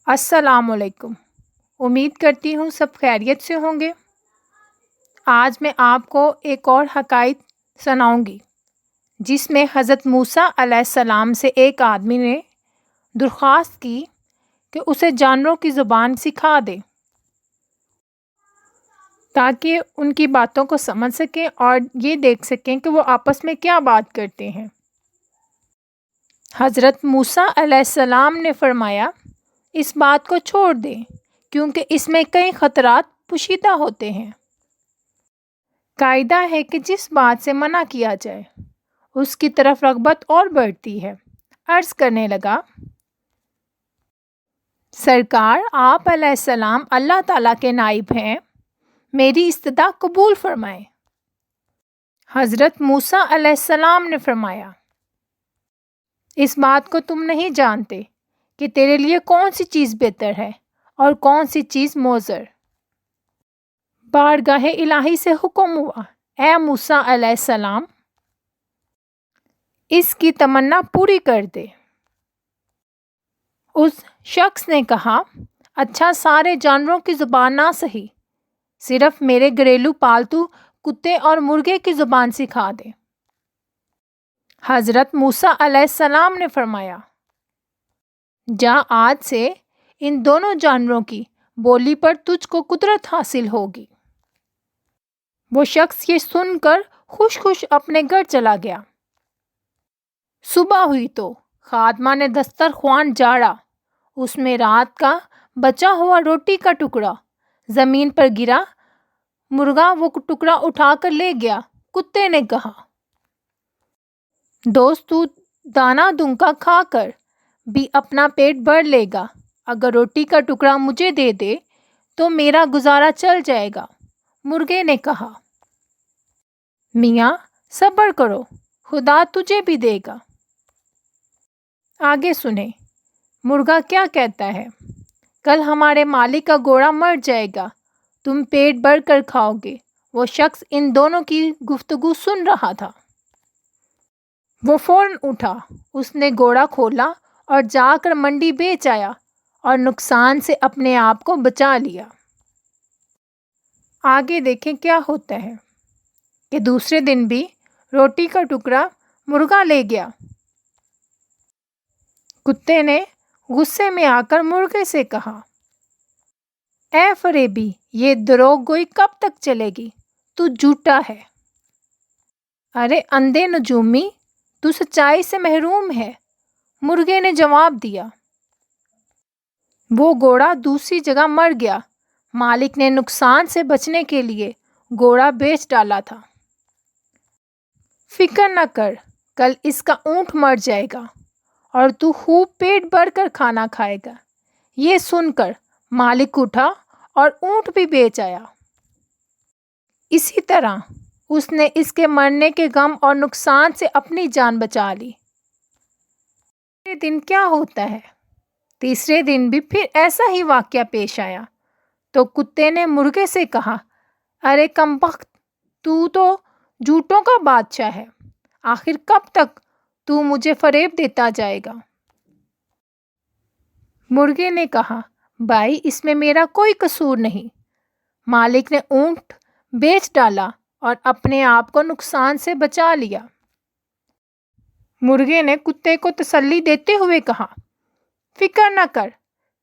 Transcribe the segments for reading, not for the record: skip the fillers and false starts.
السلام علیکم۔ امید کرتی ہوں سب خیریت سے ہوں گے۔ آج میں آپ کو ایک اور حکایت سناؤں گی جس میں حضرت موسیٰ علیہ السلام سے ایک آدمی نے درخواست کی کہ اسے جانوروں کی زبان سکھا دے تاکہ ان کی باتوں کو سمجھ سکیں اور یہ دیکھ سکیں کہ وہ آپس میں کیا بات کرتے ہیں۔ حضرت موسیٰ علیہ السلام نے فرمایا، اس بات کو چھوڑ دیں کیونکہ اس میں کئی خطرات پوشیدہ ہوتے ہیں۔ قاعدہ ہے کہ جس بات سے منع کیا جائے اس کی طرف رغبت اور بڑھتی ہے۔ عرض کرنے لگا، سرکار آپ علیہ السلام اللہ تعالیٰ کے نائب ہیں، میری استدعا قبول فرمائیں۔ حضرت موسیٰ علیہ السلام نے فرمایا، اس بات کو تم نہیں جانتے کہ تیرے لیے کون سی چیز بہتر ہے اور کون سی چیز مضر۔ بارگاہ الہی سے حکم ہوا، اے موسیٰ علیہ السلام، اس کی تمنا پوری کر دے۔ اس شخص نے کہا، اچھا سارے جانوروں کی زبان نہ سہی، صرف میرے گھریلو پالتو کتے اور مرغے کی زبان سکھا دے۔ حضرت موسیٰ علیہ السلام نے فرمایا، جا آج سے ان دونوں جانوروں کی بولی پر تجھ کو قدرت حاصل ہوگی۔ وہ شخص یہ سن کر خوش خوش اپنے گھر چلا گیا۔ صبح ہوئی تو خادمہ نے دسترخوان جھاڑا، اس میں رات کا بچا ہوا روٹی کا ٹکڑا زمین پر گرا۔ مرغا وہ ٹکڑا اٹھا کر لے گیا۔ کتے نے کہا، دوست تو دانہ دنکا کھا کر بھی اپنا پیٹ بھر لے گا، اگر روٹی کا ٹکڑا مجھے دے دے تو میرا گزارا چل جائے گا۔ مرغے نے کہا، میاں صبر کرو، خدا تجھے بھی دے گا۔ آگے سنیں مرغا کیا کہتا ہے۔ کل ہمارے مالک کا گھوڑا مر جائے گا، تم پیٹ بھر کر کھاؤ گے۔ وہ شخص ان دونوں کی گفتگو سن رہا تھا۔ وہ فوراً اٹھا، اس نے گھوڑا کھولا اور جا کر منڈی بیچ آیا اور نقصان سے اپنے آپ کو بچا لیا۔ آگے دیکھیں کیا ہوتا ہے کہ دوسرے دن بھی روٹی کا ٹکڑا مرغا لے گیا۔ کتے نے غصے میں آ کر مرغے سے کہا، اے فریبی، یہ دروغ گوئی کب تک چلے گی؟ تو جھوٹا ہے۔ ارے اندھے نجومی، تو سچائی سے محروم ہے۔ مرغے نے جواب دیا، وہ گھوڑا دوسری جگہ مر گیا، مالک نے نقصان سے بچنے کے لیے گھوڑا بیچ ڈالا تھا۔ فکر نہ کر، کل اس کا اونٹ مر جائے گا اور تو خوب پیٹ بھر کر کھانا کھائے گا۔ یہ سن کر مالک اٹھا اور اونٹ بھی بیچ آیا۔ اسی طرح اس نے اس کے مرنے کے غم اور نقصان سے اپنی جان بچا لی۔ تیسرے دن کیا ہوتا ہے؟ تیسرے دن بھی پھر ایسا ہی واقعہ پیش آیا تو کتے نے مرغے سے کہا، ارے کمبخت، تو جھوٹوں کا بادشاہ ہے، آخر کب تک تو مجھے فریب دیتا جائے گا؟ مرغے نے کہا، بھائی اس میں میرا کوئی قصور نہیں، مالک نے اونٹ بیچ ڈالا اور اپنے آپ کو نقصان سے بچا لیا۔ مرغے نے کتے کو تسلی دیتے ہوئے کہا، فکر نہ کر،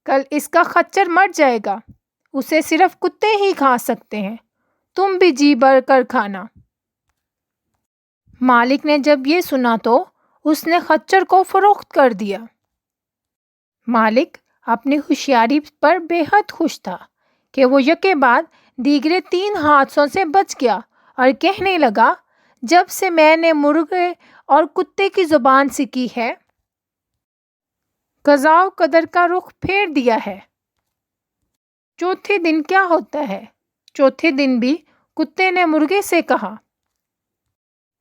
کل اس کا خچر مر جائے گا، اسے صرف کتے ہی کھا سکتے ہیں، تم بھی جی بھر کر کھانا۔ مالک نے جب یہ سنا تو اس نے خچر کو فروخت کر دیا۔ مالک اپنی ہوشیاری پر بے حد خوش تھا کہ وہ یکے بعد دیگرے 3 حادثوں سے بچ گیا اور کہنے لگا، جب سے میں نے مرغے اور کتے کی زبان سیکھی ہے، قضاء و قدر کا رخ پھیر دیا ہے۔ چوتھے دن کیا ہوتا ہے؟ چوتھے دن بھی کتے نے مرغے سے کہا،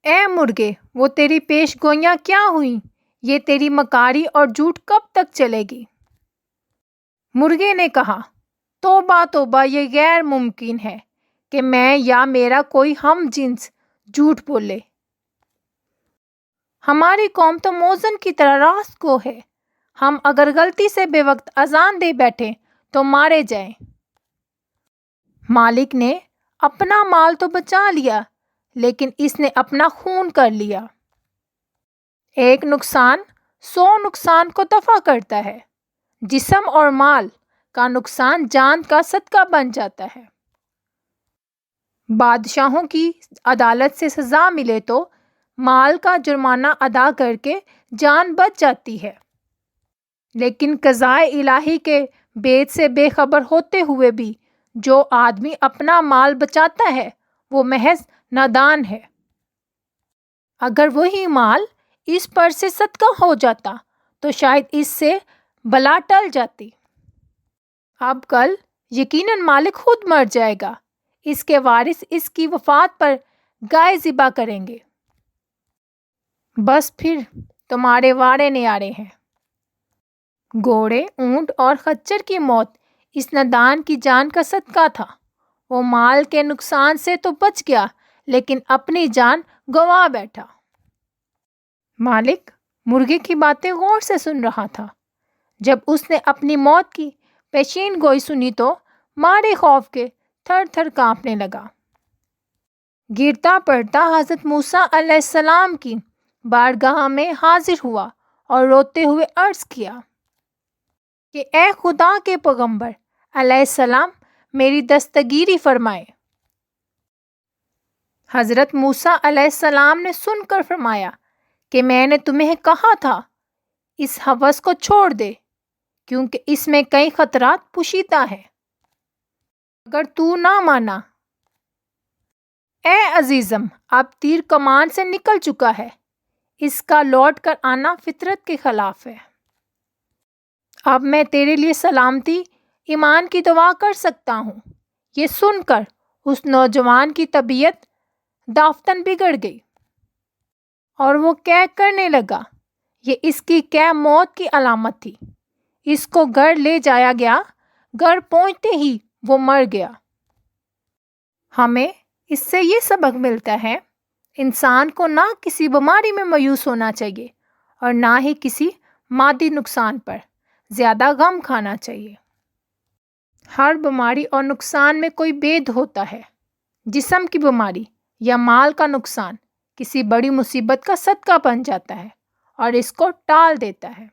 اے مرغے، وہ تیری پیش گوئیاں کیا ہوئیں؟ یہ تیری مکاری اور جھوٹ کب تک چلے گی؟ مرغے نے کہا، توبہ توبہ، یہ غیر ممکن ہے کہ میں یا میرا کوئی ہم جنس جھوٹ بولے۔ ہماری قوم تو موزن کی طرح راست گو ہے، ہم اگر غلطی سے بے وقت اذان دے بیٹھے تو مارے جائیں۔ مالک نے اپنا مال تو بچا لیا لیکن اس نے اپنا خون کر لیا۔ ایک نقصان 100 نقصان کو دفع کرتا ہے۔ جسم اور مال کا نقصان جان کا صدقہ بن جاتا ہے۔ بادشاہوں کی عدالت سے سزا ملے تو مال کا جرمانہ ادا کر کے جان بچ جاتی ہے، لیکن قضائے الہی کے بید سے بے خبر ہوتے ہوئے بھی جو آدمی اپنا مال بچاتا ہے وہ محض نادان ہے۔ اگر وہی مال اس پر سے صدقہ ہو جاتا تو شاید اس سے بلا ٹل جاتی۔ اب کل یقیناً مالک خود مر جائے گا، اس کے وارث اس کی وفات پر گائے ذبح کریں گے۔ بس پھر تمہارے وارے نیارے ہیں۔ گھوڑے، اونٹ اور خچر کی موت اس نادان کی جان کا صدقہ تھا۔ وہ مال کے نقصان سے تو بچ گیا لیکن اپنی جان گنوا بیٹھا۔ مالک مرغے کی باتیں غور سے سن رہا تھا۔ جب اس نے اپنی موت کی پیشین گوئی سنی تو مارے خوف کے تھر تھر کانپنے لگا۔ گرتا پڑتا حضرت موسیٰ علیہ السلام کی بارگاہ میں حاضر ہوا اور روتے ہوئے عرض کیا کہ اے خدا کے پیغمبر علیہ السلام، میری دستگیری فرمائے۔ حضرت موسیٰ علیہ السلام نے سن کر فرمایا کہ میں نے تمہیں کہا تھا اس ہوس کو چھوڑ دے کیونکہ اس میں کئی خطرات پوشیدہ ہیں۔ اگر تو نہ مانا، اے عزیزم، اب تیر کمان سے نکل چکا ہے، اس کا لوٹ کر آنا فطرت کے خلاف ہے۔ اب میں تیرے لیے سلامتی ایمان کی دعا کر سکتا ہوں۔ یہ سن کر اس نوجوان کی طبیعت دافتن بگڑ گئی اور وہ قے کرنے لگا۔ یہ اس کی قے موت کی علامت تھی۔ اس کو گھر لے جایا گیا، گھر پہنچتے ہی وہ مر گیا۔ ہمیں اس سے یہ سبق ملتا ہے، انسان کو نہ کسی بیماری میں مایوس ہونا چاہیے اور نہ ہی کسی مادی نقصان پر زیادہ غم کھانا چاہیے۔ ہر بیماری اور نقصان میں کوئی بید ہوتا ہے۔ جسم کی بیماری یا مال کا نقصان کسی بڑی مصیبت کا صدقہ بن جاتا ہے اور اس کو ٹال دیتا ہے۔